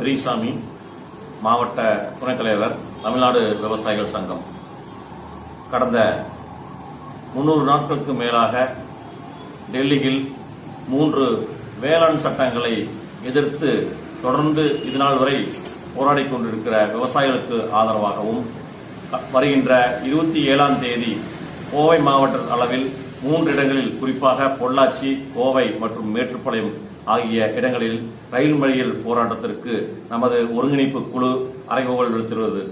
பெரியசாமி, மாவட்ட துணைத் தலைவர், தமிழ்நாடு விவசாயிகள் சங்கம். கடந்த 300 நாட்களுக்கு மேலாக டெல்லியில் 3 வேளாண் சட்டங்களை எதிர்த்து தொடர்ந்து இதுநாள் வரை போராடிக் கொண்டிருக்கிற விவசாயிகளுக்கு ஆதரவாகவும், வருகின்ற 27ஆம் தேதி கோவை மாவட்ட அளவில் 3 இடங்களில், குறிப்பாக பொள்ளாச்சி, கோவை மற்றும் மேட்டுப்பாளையம் ஆகிய இடங்களில் ரயில் மறியல் போராட்டத்திற்கு நமது ஒருங்கிணைப்பு குழு அறைகூவல் விடுத்துள்ளது.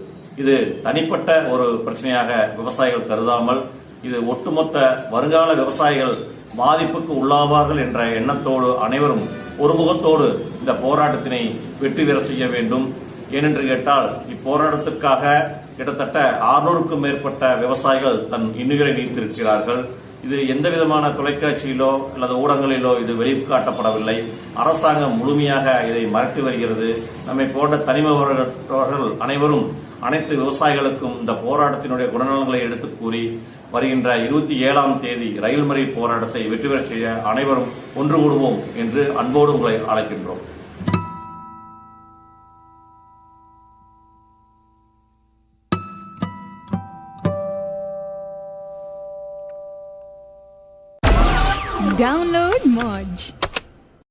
இது தனிப்பட்ட ஒரு பிரச்சனையாக விவசாயிகள் கருதாமல், இது ஒட்டுமொத்த வருங்கால விவசாயிகள் பாதிப்புக்கு உள்ளாவார்கள் என்ற எண்ணத்தோடு அனைவரும் ஒருமுகத்தோடு இந்த போராட்டத்தினை வெற்றி பெற செய்ய வேண்டும். ஏனென்று கேட்டால், இப்போராட்டத்திற்காக கிட்டத்தட்ட 600க்கும் மேற்பட்ட விவசாயிகள் தன் இன்னுயிரை நீத்திருக்கிறார்கள். இது எந்தவிதமான தொலைக்காட்சியிலோ அல்லது ஊடகங்களிலோ இது வெளிக்காட்டப்படவில்லை. அரசாங்கம் முழுமையாக இதை மறைத்து வருகிறது. நம்மை போன்ற தனிமவர்கள் அனைவரும் அனைத்து விவசாயிகளுக்கும் இந்த போராட்டத்தினுடைய குணநலன்களை எடுத்துக் கூறி, வருகின்ற 27ஆம் தேதி ரயில் மறியல் போராட்டத்தை வெற்றி பெறச் செய்ய அனைவரும் ஒன்று கூடுவோம் என்று அன்போடு உங்களை அழைக்கின்றோம். Download Moj.